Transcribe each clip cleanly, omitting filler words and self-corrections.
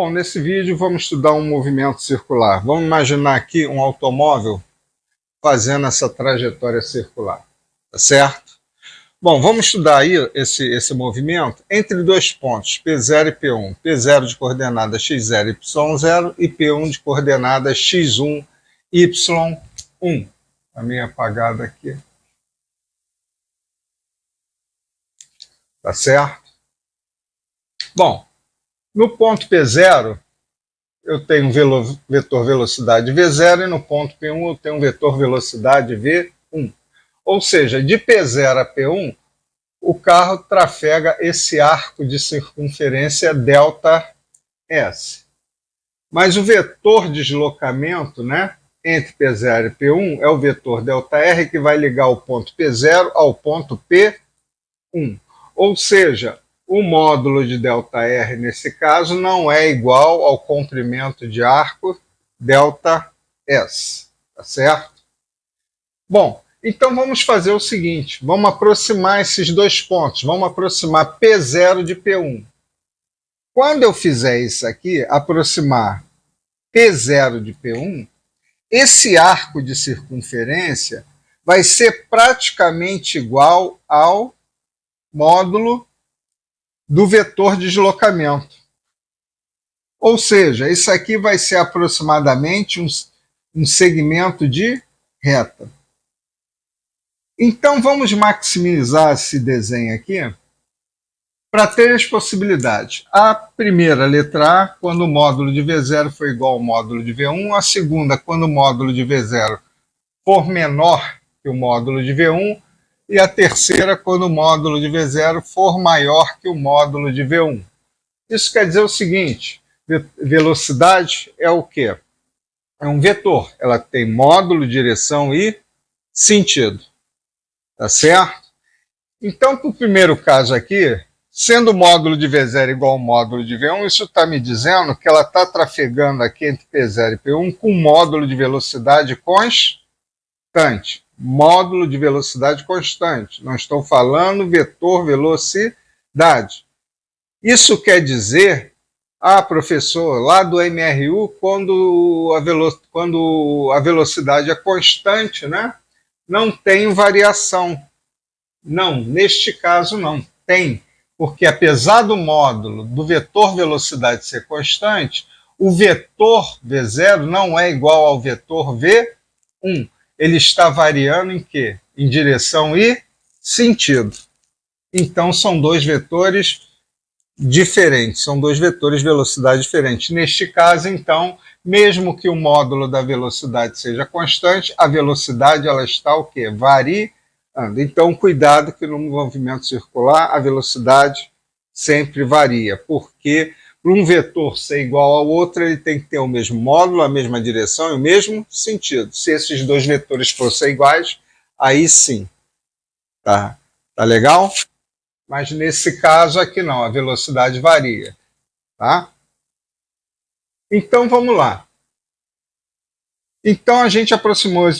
Bom, nesse vídeo vamos estudar um movimento circular. Vamos imaginar aqui um automóvel fazendo essa trajetória circular, tá certo? Bom, vamos estudar aí esse movimento entre dois pontos, P0 e P1. P0 de coordenada x0, y0 e P1 de coordenada x1, y1. A minha apagada aqui. Tá certo? Bom, no ponto P0, eu tenho vetor velocidade V0 e no ponto P1 eu tenho um vetor velocidade V1. Ou seja, de P0 a P1, o carro trafega esse arco de circunferência ΔS. Mas o vetor de deslocamento, né, entre P0 e P1 é o vetor ΔR que vai ligar o ponto P0 ao ponto P1. Ou seja, o módulo de ΔR, nesse caso, não é igual ao comprimento de arco ΔS, tá certo? Bom, então vamos fazer o seguinte, vamos aproximar esses dois pontos, vamos aproximar P0 de P1. Quando eu fizer isso aqui, aproximar P0 de P1, esse arco de circunferência vai ser praticamente igual ao módulo do vetor de deslocamento. Ou seja, isso aqui vai ser aproximadamente um segmento de reta. Então vamos maximizar esse desenho aqui para ter as possibilidades. A primeira, letra A, quando o módulo de V0 for igual ao módulo de V1. A segunda, quando o módulo de V0 for menor que o módulo de V1. E a terceira, quando o módulo de V0 for maior que o módulo de V1. Isso quer dizer o seguinte, velocidade é o quê? É um vetor, ela tem módulo, direção e sentido. Tá certo? Então, para o primeiro caso aqui, sendo o módulo de V0 igual ao módulo de V1, isso está me dizendo que ela está trafegando aqui entre P0 e P1 com módulo de velocidade constante. Módulo de velocidade constante. Não estou falando vetor velocidade. Isso quer dizer, professor, lá do MRU, quando a velocidade é constante, né, não tem variação. Não, neste caso não tem. Porque apesar do módulo do vetor velocidade ser constante, o vetor V0 não é igual ao vetor V1. Ele está variando em quê? Em direção e sentido. Então, são dois vetores diferentes, são dois vetores de velocidade diferentes. Neste caso, então, mesmo que o módulo da velocidade seja constante, a velocidade ela está o quê? Variando. Então, cuidado que no movimento circular a velocidade sempre varia, porque para um vetor ser igual ao outro, ele tem que ter o mesmo módulo, a mesma direção e o mesmo sentido. Se esses dois vetores fossem iguais, aí sim. Tá legal? Mas nesse caso aqui não, a velocidade varia. Tá? Então vamos lá. Então a gente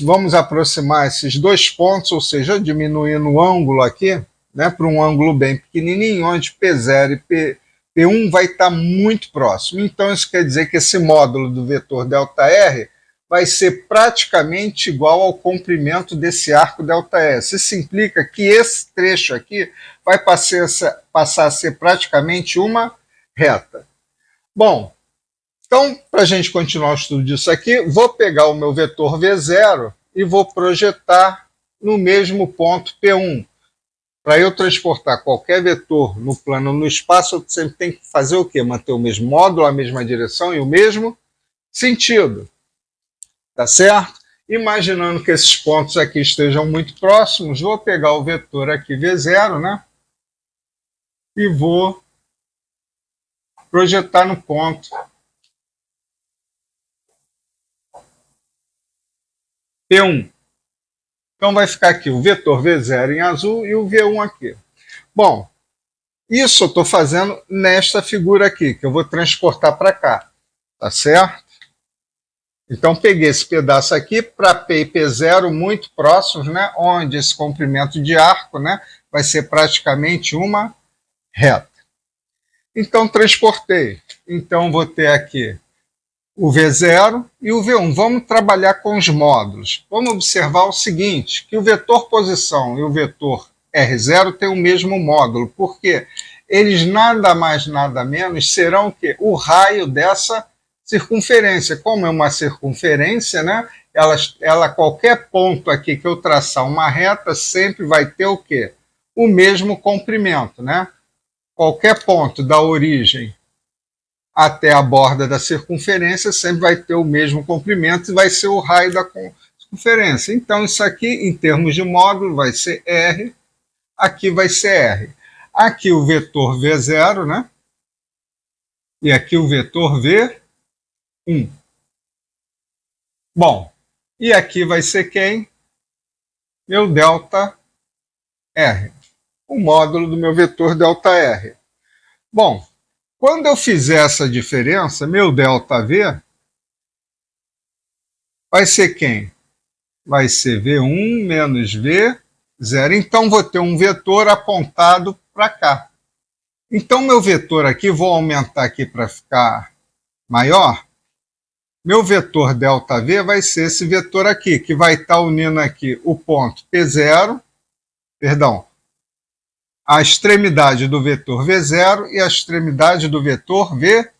vamos aproximar esses dois pontos, ou seja, diminuindo o ângulo aqui, né, para um ângulo bem pequenininho, onde P0 e P1 vai estar muito próximo. Então isso quer dizer que esse módulo do vetor ΔR vai ser praticamente igual ao comprimento desse arco ΔS. Isso implica que esse trecho aqui vai passar a ser praticamente uma reta. Bom, então, para a gente continuar o estudo disso aqui, vou pegar o meu vetor V0 e vou projetar no mesmo ponto P1. Para eu transportar qualquer vetor no plano no espaço, eu sempre tenho que fazer o quê? Manter o mesmo módulo, a mesma direção e o mesmo sentido. Tá certo? Imaginando que esses pontos aqui estejam muito próximos, vou pegar o vetor aqui V0, né? E vou projetar no ponto P1. Então vai ficar aqui o vetor V0 em azul e o V1 aqui. Bom, isso eu estou fazendo nesta figura aqui, que eu vou transportar para cá. Tá certo? Então peguei esse pedaço aqui para P e P0 muito próximos, né, onde esse comprimento de arco, né, vai ser praticamente uma reta. Então, transportei. Então, vou ter aqui o V0 e o V1. Vamos trabalhar com os módulos. Vamos observar o seguinte, que o vetor posição e o vetor R0 têm o mesmo módulo. Por quê? Eles nada mais, nada menos serão o quê? O raio dessa circunferência. Como é uma circunferência, né? Qualquer ponto aqui que eu traçar uma reta sempre vai ter o quê? O mesmo comprimento, né? Qualquer ponto da origem até a borda da circunferência sempre vai ter o mesmo comprimento e vai ser o raio da circunferência. Então, isso aqui, em termos de módulo, vai ser R, aqui vai ser R. Aqui o vetor V0, né? E aqui o vetor V1. Bom, e aqui vai ser quem? Meu delta R. O módulo do meu vetor delta R. Bom, quando eu fizer essa diferença, meu ΔV vai ser quem? Vai ser V1 menos V0. Então, vou ter um vetor apontado para cá. Então, meu vetor aqui, vou aumentar aqui para ficar maior. Meu vetor ΔV vai ser esse vetor aqui, que vai estar unindo aqui o ponto P0, perdão, a extremidade do vetor V0 e a extremidade do vetor V1.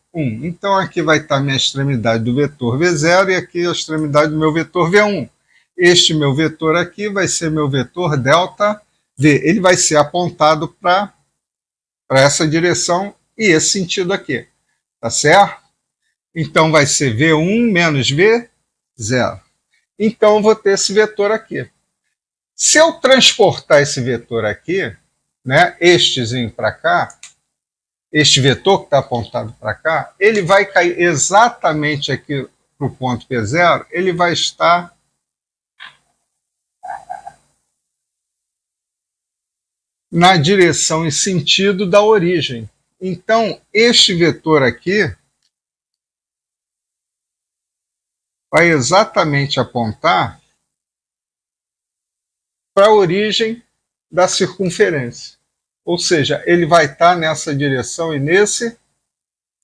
Então, aqui vai estar a minha extremidade do vetor V0 e aqui a extremidade do meu vetor V1. Este meu vetor aqui vai ser meu vetor ΔV. Ele vai ser apontado para essa direção e esse sentido aqui. Tá certo? Então, vai ser V1 menos V0. Então, eu vou ter esse vetor aqui. Se eu transportar esse vetor aqui, né, estezinho para cá, este vetor que está apontado para cá, ele vai cair exatamente aqui para o ponto P0, ele vai estar na direção e sentido da origem. Então, este vetor aqui vai exatamente apontar para a origem da circunferência. Ou seja, ele vai estar nessa direção e nesse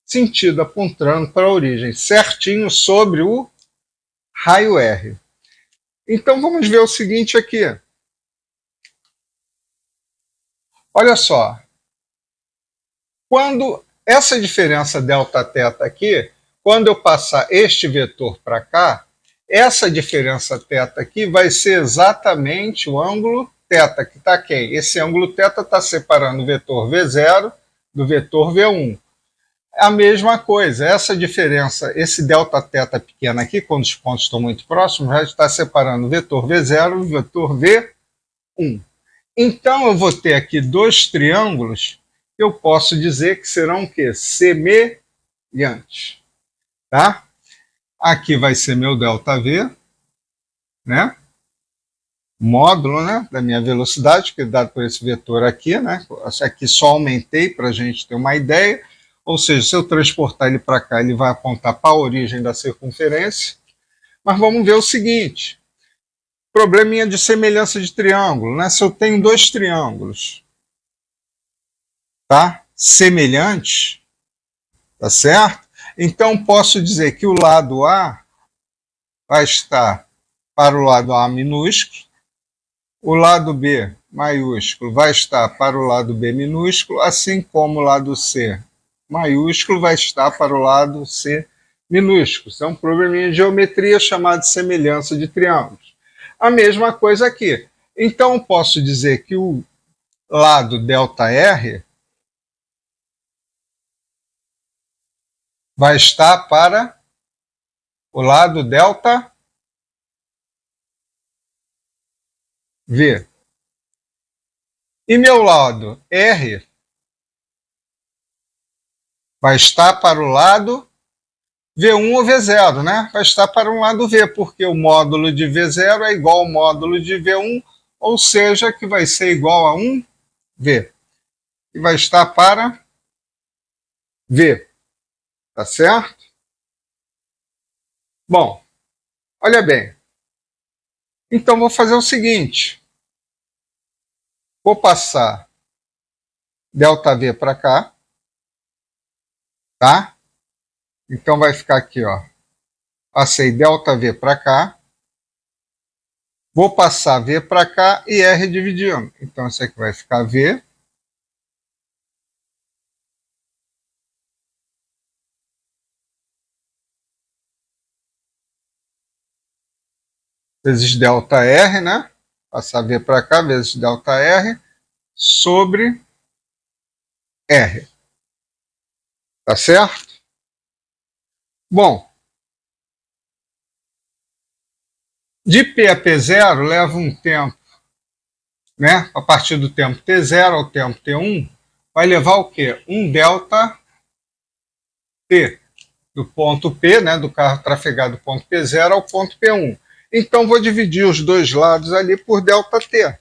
sentido, apontando para a origem, certinho sobre o raio R. Então, vamos ver o seguinte aqui. Olha só. Quando essa diferença Δθ aqui, quando eu passar este vetor para cá, essa diferença θ aqui vai ser exatamente o ângulo θ, que está aqui. Esse ângulo θ está separando o vetor V0 do vetor V1. A mesma coisa, essa diferença, esse Δθ pequeno aqui, quando os pontos estão muito próximos, já está separando o vetor V0 do vetor V1. Então, eu vou ter aqui dois triângulos que eu posso dizer que serão o quê? Semelhantes. Tá? Aqui vai ser meu ΔV, né? Módulo, né, da minha velocidade, que é dado por esse vetor aqui, né? Aqui só aumentei para a gente ter uma ideia. Ou seja, se eu transportar ele para cá, ele vai apontar para a origem da circunferência. Mas vamos ver o seguinte. Probleminha de semelhança de triângulo, né? Se eu tenho dois triângulos, tá? Semelhantes, tá certo? Então, posso dizer que o lado A vai estar para o lado A minúsculo, o lado B maiúsculo vai estar para o lado B minúsculo, assim como o lado C maiúsculo vai estar para o lado C minúsculo. Isso é um probleminha de geometria chamado de semelhança de triângulos. A mesma coisa aqui. Então, eu posso dizer que o lado ΔR vai estar para o lado ΔV. E meu lado R vai estar para o lado V1 ou V0, né? Vai estar para um lado V, porque o módulo de V0 é igual ao módulo de V1, ou seja, que vai ser igual a 1V. E vai estar para V. Tá certo? Bom, olha bem. Então, vou fazer o seguinte. Vou passar ΔV para cá. tá? Então vai ficar aqui, ó. Passei ΔV para cá. Vou passar V para cá e R dividindo. Então isso aqui vai ficar V. Vezes ΔR, né? Passar V para cá, vezes ΔR, sobre R. Tá certo? Bom, de P a P0 leva um tempo, né? A partir do tempo T0 ao tempo T1, vai levar o quê? Um ΔT, do ponto P, né? Do carro trafegado do ponto P0 ao ponto P1. Então, vou dividir os dois lados ali por ΔT.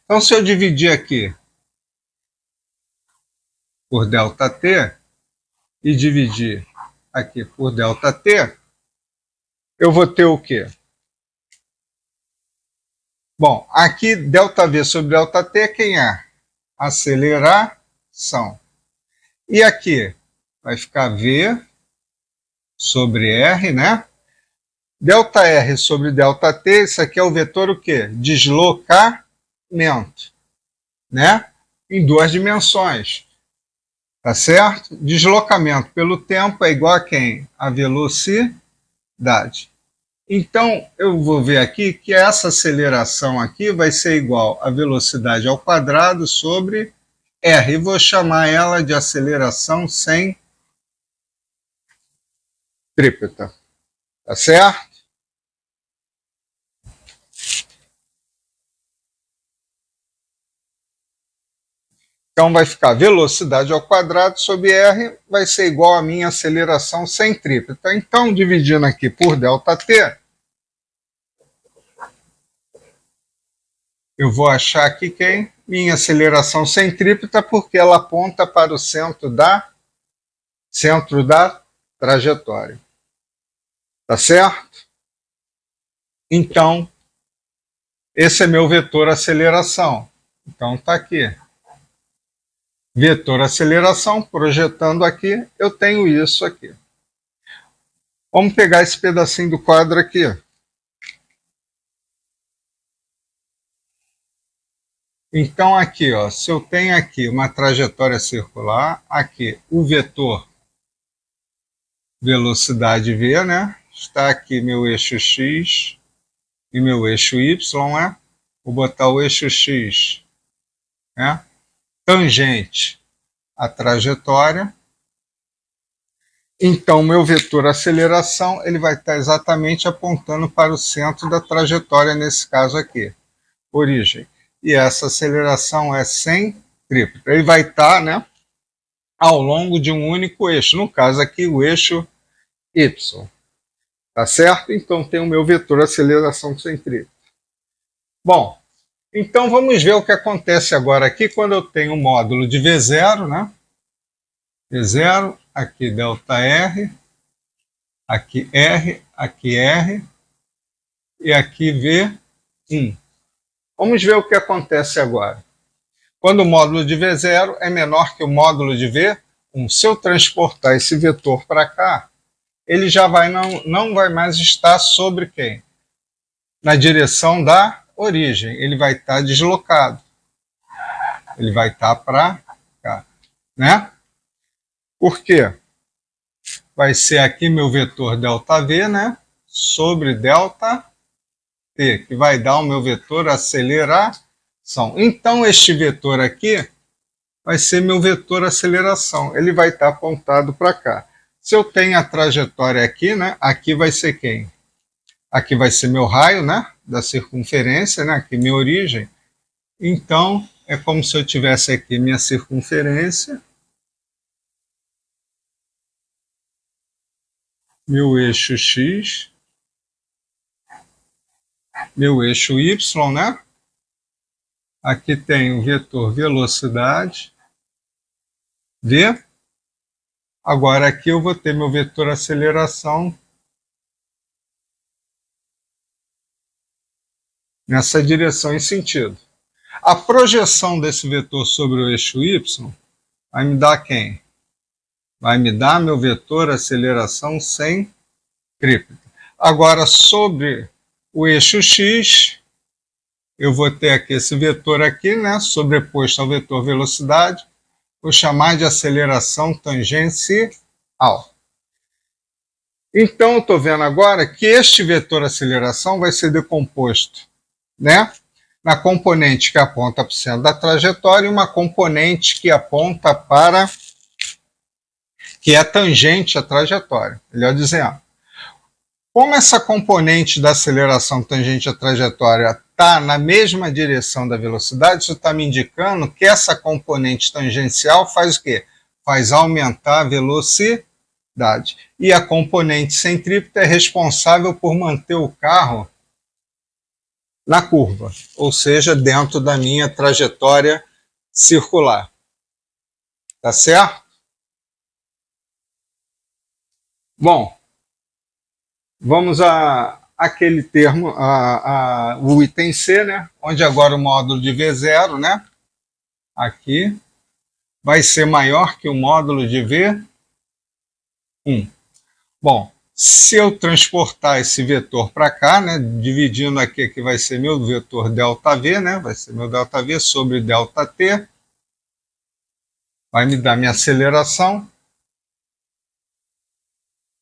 Então, se eu dividir aqui por ΔT e dividir aqui por ΔT, eu vou ter o quê? Bom, aqui ΔV sobre ΔT quem é? Aceleração. E aqui vai ficar V sobre R, né? ΔR sobre ΔT, isso aqui é o vetor o quê? Deslocamento, né? Em duas dimensões. Tá certo? Deslocamento pelo tempo é igual a quem? A velocidade. Então, eu vou ver aqui que essa aceleração aqui vai ser igual a velocidade ao quadrado sobre R. E vou chamar ela de aceleração centrípeta. Tá certo? Então, vai ficar velocidade ao quadrado sobre R vai ser igual a minha aceleração centrípeta. Então, dividindo aqui por ΔT, eu vou achar aqui quem? Minha aceleração centrípeta, porque ela aponta para o centro da trajetória. Tá certo? Então, esse é meu vetor aceleração. Então, tá aqui. Vetor aceleração, projetando aqui, eu tenho isso aqui. Vamos pegar esse pedacinho do quadro aqui. Então, aqui, ó, se eu tenho aqui uma trajetória circular, aqui o vetor velocidade V, né? Está aqui meu eixo X e meu eixo Y, né? Vou botar o eixo X, né? Tangente à trajetória. Então, meu vetor aceleração ele vai estar exatamente apontando para o centro da trajetória, nesse caso aqui, origem. E essa aceleração é centrípeta. Ele vai estar, né, ao longo de um único eixo, no caso aqui o eixo Y. Tá certo? Então tem o meu vetor aceleração centrípeta. Bom, então vamos ver o que acontece agora aqui quando eu tenho um módulo de V0, né? V0, aqui ΔR, aqui R e aqui V1. Vamos ver o que acontece agora. Quando o módulo de V0 é menor que o módulo de V1, se eu transportar esse vetor para cá, ele já não vai mais estar sobre quem? Na direção da origem. Ele vai estar deslocado. Ele vai estar para cá, né? Por quê? Vai ser aqui meu vetor ΔV, né? Sobre ΔT, que vai dar o meu vetor aceleração. Então, este vetor aqui vai ser meu vetor aceleração. Ele vai estar apontado para cá. Se eu tenho a trajetória aqui, né? Aqui vai ser quem? Aqui vai ser meu raio, né? Da circunferência, né? Aqui minha origem. Então, é como se eu tivesse aqui minha circunferência, meu eixo X, meu eixo Y, né? Aqui tem o vetor velocidade, V. Agora aqui eu vou ter meu vetor aceleração nessa direção e sentido. A projeção desse vetor sobre o eixo Y vai me dar quem? Vai me dar meu vetor aceleração centrípeta. Agora, sobre o eixo x, eu vou ter aqui esse vetor aqui, né, sobreposto ao vetor velocidade, vou chamar de aceleração tangencial. Então, eu estou vendo agora que este vetor aceleração vai ser decomposto, né, na componente que aponta para o centro da trajetória e uma componente que aponta para, que é tangente à trajetória. Melhor dizendo, como essa componente da aceleração tangente à trajetória está na mesma direção da velocidade, isso está me indicando que essa componente tangencial faz o quê? Faz aumentar a velocidade. E a componente centrípeta é responsável por manter o carro na curva, ou seja, dentro da minha trajetória circular. Tá certo? Bom, vamos àquele termo, o item C, né? Onde agora o módulo de V0, né? Aqui vai ser maior que o módulo de V1. Bom, se eu transportar esse vetor para cá, né? Dividindo aqui, que vai ser meu vetor ΔV, né? Vai ser meu ΔV sobre ΔT. Vai me dar minha aceleração.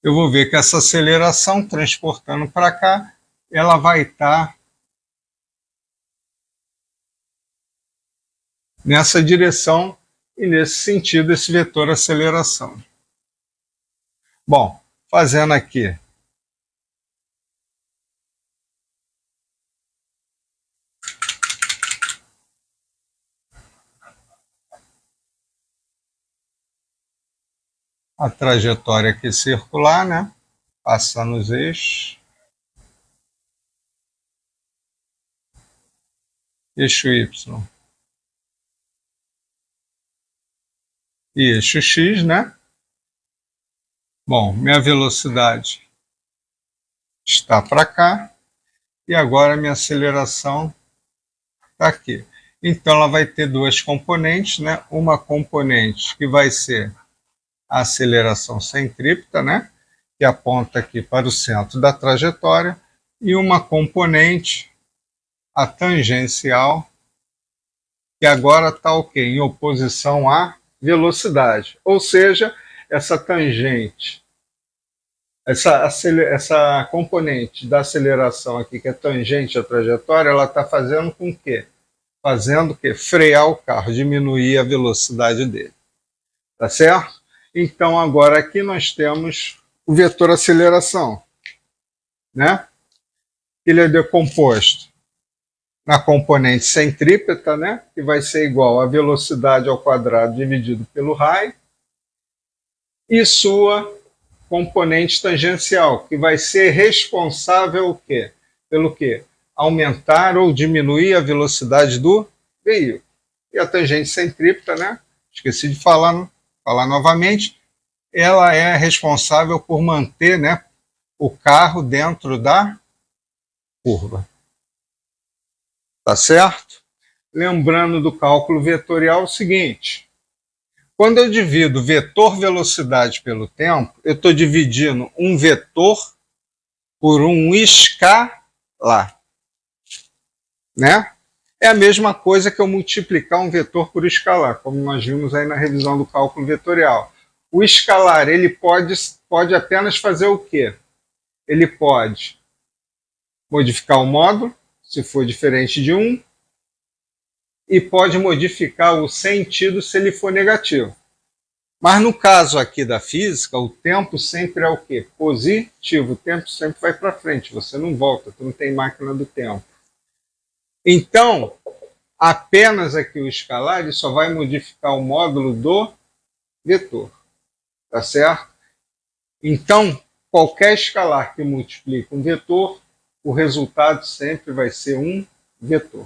Eu vou ver que essa aceleração, transportando para cá, ela vai estar nessa direção e nesse sentido esse vetor aceleração. Bom, fazendo aqui a trajetória aqui circular, né? Passando os eixos. Eixo Y. E eixo X, né? Bom, minha velocidade está para cá. E agora minha aceleração está aqui. Então ela vai ter duas componentes, né? Uma componente que vai ser a aceleração centrípeta, né? Que aponta aqui para o centro da trajetória, e uma componente, a tangencial, que agora está o quê? Em oposição à velocidade. Ou seja, essa tangente, essa componente da aceleração aqui, que é tangente à trajetória, ela está fazendo com o quê? Fazendo o quê? Frear o carro, diminuir a velocidade dele. Tá certo? Então, agora aqui nós temos o vetor aceleração, né? Ele é decomposto na componente centrípeta, né? Que vai ser igual a velocidade ao quadrado dividido pelo raio, e sua componente tangencial, que vai ser responsável o quê? Pelo quê? Aumentar ou diminuir a velocidade do veículo. E a tangente centrípeta, né? Esqueci de falar novamente, ela é responsável por manter, né, o carro dentro da curva. Tá certo? Lembrando do cálculo vetorial o seguinte: quando eu divido vetor velocidade pelo tempo, eu estou dividindo um vetor por um escalar, né? É a mesma coisa que eu multiplicar um vetor por escalar, como nós vimos aí na revisão do cálculo vetorial. O escalar, ele pode apenas fazer o quê? Ele pode modificar o módulo, se for diferente de 1, e pode modificar o sentido se ele for negativo. Mas no caso aqui da física, o tempo sempre é o quê? Positivo. O tempo sempre vai para frente, você não volta, tu não tem máquina do tempo. Então, apenas aqui o escalar, ele só vai modificar o módulo do vetor. Tá certo? Então, qualquer escalar que multiplica um vetor, o resultado sempre vai ser um vetor.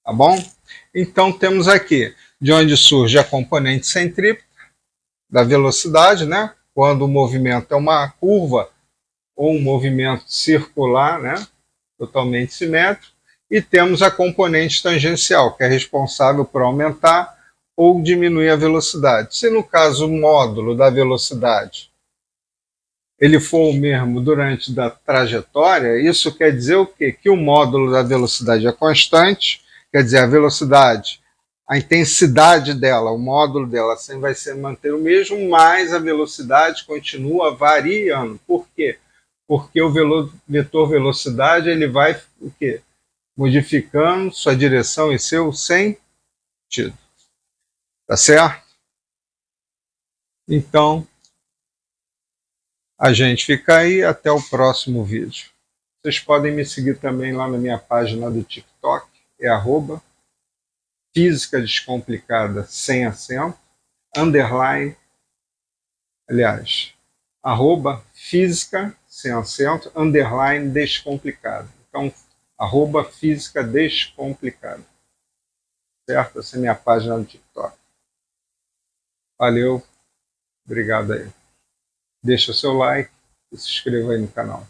Tá bom? Então, temos aqui de onde surge a componente centrípeta da velocidade, né? Quando o movimento é uma curva ou um movimento circular, né? Totalmente simétrico. E temos a componente tangencial, que é responsável por aumentar ou diminuir a velocidade. Se no caso o módulo da velocidade ele for o mesmo durante da trajetória, isso quer dizer o quê? Que o módulo da velocidade é constante, quer dizer, a velocidade, a intensidade dela, o módulo dela sempre vai ser manter o mesmo, mas a velocidade continua variando. Por quê? Porque o vetor velocidade ele vai o quê? Modificando sua direção e seu sentido. Tá certo? Então, a gente fica aí, até o próximo vídeo. Vocês podem me seguir também lá na minha página do TikTok, é @Física Descomplicada sem acento, underline, aliás, @Física sem acento, underline Descomplicada. Então, @Física Descomplicada. Certo? Essa é a minha página no TikTok. Valeu, obrigado aí. Deixa o seu like e se inscreva aí no canal.